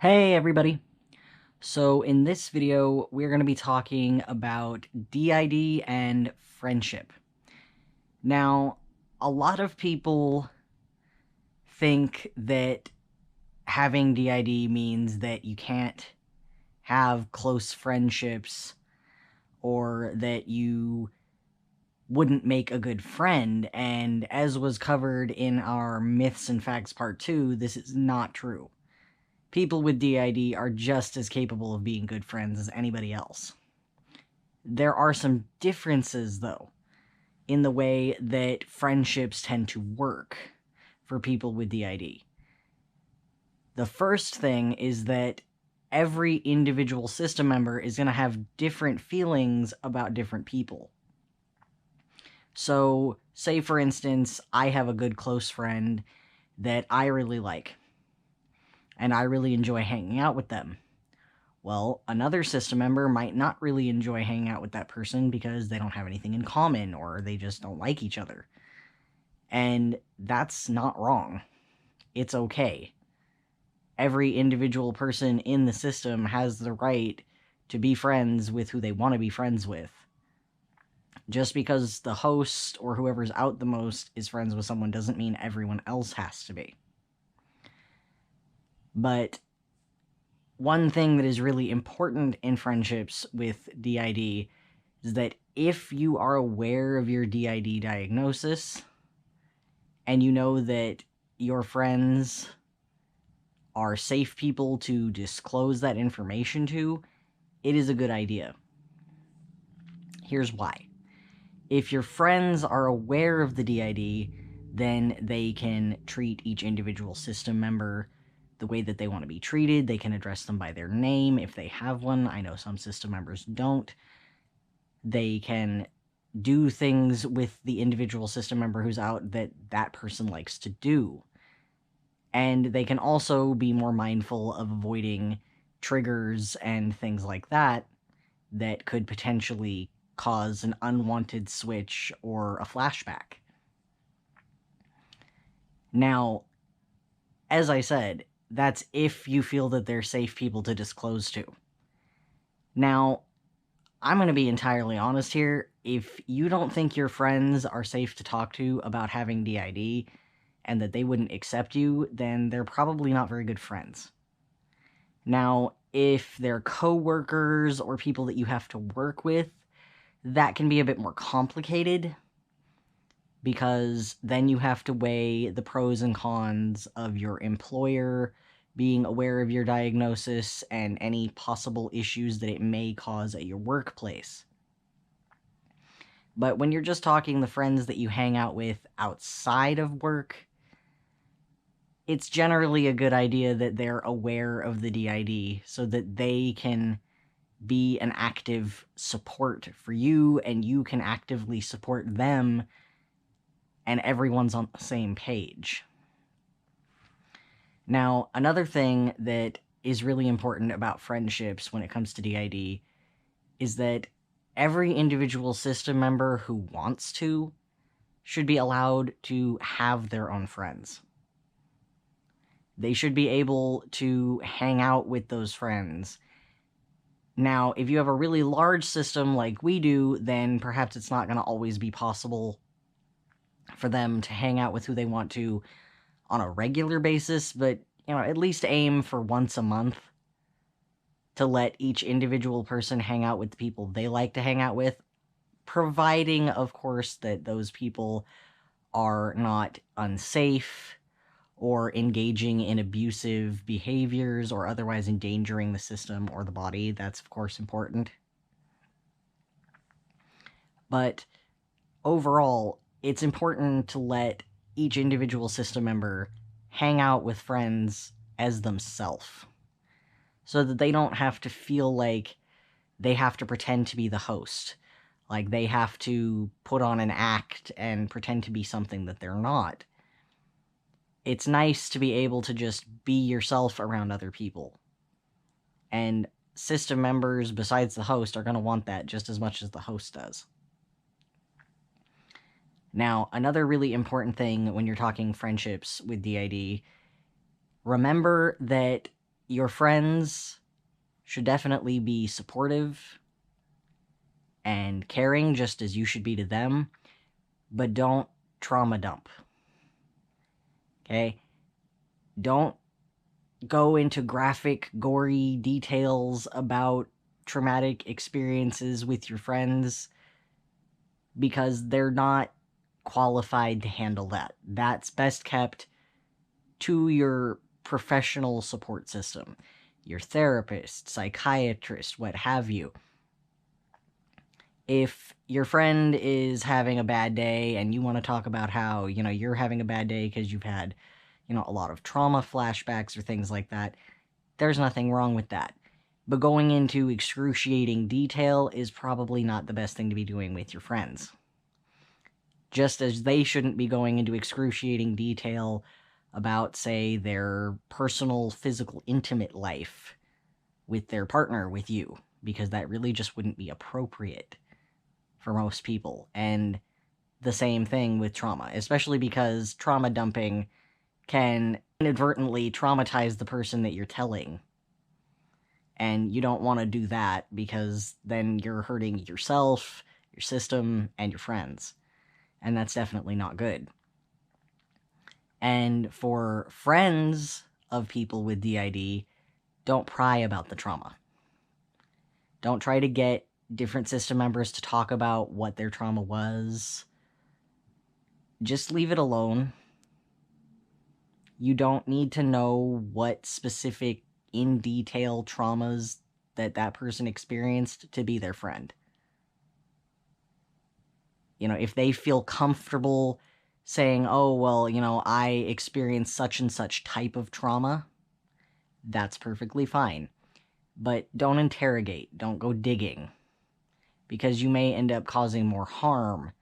Hey everybody! So in this video, we're going to be talking about DID and friendship. Now, a lot of people think that having DID means that you can't have close friendships or that you wouldn't make a good friend, and as was covered in our Myths and Facts Part 2, this is not true. People with DID are just as capable of being good friends as anybody else. There are some differences, though, in the way that friendships tend to work for people with DID. The first thing is that every individual system member is going to have different feelings about different people. So, say for instance, I have a good close friend that I really like, and I really enjoy hanging out with them. Well, another system member might not really enjoy hanging out with that person because they don't have anything in common or they just don't like each other. And that's not wrong. It's okay. Every individual person in the system has the right to be friends with who they want to be friends with. Just because the host or whoever's out the most is friends with someone doesn't mean everyone else has to be. But one thing that is really important in friendships with DID is that if you are aware of your DID diagnosis and you know that your friends are safe people to disclose that information to, it is a good idea. Here's why. If your friends are aware of the DID, then they can treat each individual system member the way that they want to be treated. They can address them by their name if they have one. I know some system members don't. They can do things with the individual system member who's out that that person likes to do. And they can also be more mindful of avoiding triggers and things like that that could potentially cause an unwanted switch or a flashback. Now, as I said, that's if you feel that they're safe people to disclose to. Now, I'm going to be entirely honest here. If you don't think your friends are safe to talk to about having DID and that they wouldn't accept you, then they're probably not very good friends. Now, if they're coworkers or people that you have to work with, that can be a bit more complicated because then you have to weigh the pros and cons of your employer being aware of your diagnosis and any possible issues that it may cause at your workplace. But when you're just talking the friends that you hang out with outside of work, it's generally a good idea that they're aware of the DID so that they can be an active support for you and you can actively support them and everyone's on the same page. Now, another thing that is really important about friendships when it comes to DID is that every individual system member who wants to should be allowed to have their own friends. They should be able to hang out with those friends. Now, if you have a really large system like we do, then perhaps it's not going to always be possible for them to hang out with who they want to on a regular basis, but, at least aim for once a month to let each individual person hang out with the people they like to hang out with, providing, of course, that those people are not unsafe or engaging in abusive behaviors or otherwise endangering the system or the body. That's, of course, important. But overall, it's important to let each individual system member hang out with friends as themselves so that they don't have to feel like they have to pretend to be the host. Like they have to put on an act and pretend to be something that they're not. It's nice to be able to just be yourself around other people. And system members, besides the host, are going to want that just as much as the host does. Now, another really important thing when you're talking friendships with DID, remember that Your friends should definitely be supportive and caring, just as you should be to them, but don't trauma dump. Okay? Don't go into graphic, gory details about traumatic experiences with your friends, because they're not qualified to handle that. That's best kept to your professional support system, your therapist, psychiatrist, what have you. If your friend is having a bad day and you want to talk about how, you're having a bad day because you've had, a lot of trauma flashbacks or things like that, there's nothing wrong with that. But going into excruciating detail is probably not the best thing to be doing with your friends. Just as they shouldn't be going into excruciating detail about, say, their personal, physical, intimate life with their partner, with you, because that really just wouldn't be appropriate for most people. And the same thing with trauma, especially because trauma dumping can inadvertently traumatize the person that you're telling. And you don't want to do that, because then you're hurting yourself, your system, and your friends. And that's definitely not good. And for friends of people with DID, don't pry about the trauma. Don't try to get different system members to talk about what their trauma was. Just leave it alone. You don't need to know what specific, in detail traumas that person experienced to be their friend. If they feel comfortable saying, oh, well, I experienced such and such type of trauma, that's perfectly fine. But don't interrogate, don't go digging, because you may end up causing more harm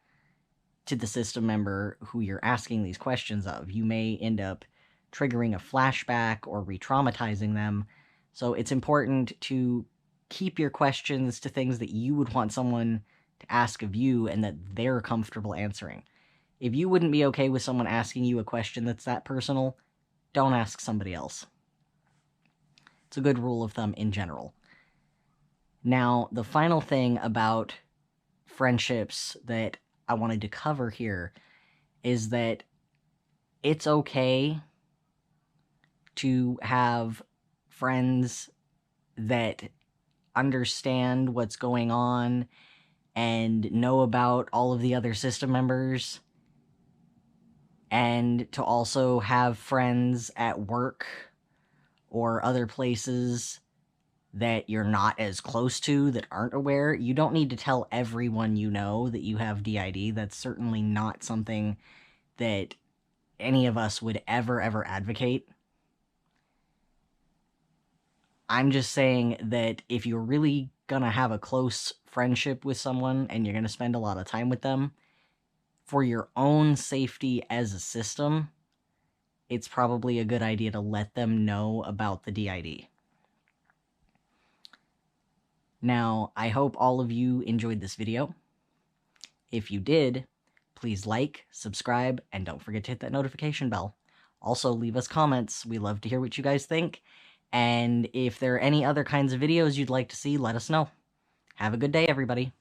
to the system member who you're asking these questions of. You may end up triggering a flashback or re-traumatizing them. So it's important to keep your questions to things that you would want someone to ask of you and that they're comfortable answering. If you wouldn't be okay with someone asking you a question that's that personal, don't ask somebody else. It's a good rule of thumb in general. Now, the final thing about friendships that I wanted to cover here is that it's okay to have friends that understand what's going on and know about all of the other system members, and to also have friends at work or other places that you're not as close to that aren't aware. You don't need to tell everyone you know that you have DID. That's certainly not something that any of us would ever advocate. I'm just saying that if you're really gonna have a close friendship with someone and you're gonna spend a lot of time with them, for your own safety as a system, it's probably a good idea to let them know about the DID. Now, I hope all of you enjoyed this video. If you did, please like, subscribe, and don't forget to hit that notification bell. Also, leave us comments. We love to hear what you guys think. And if there are any other kinds of videos you'd like to see, let us know. Have a good day, everybody.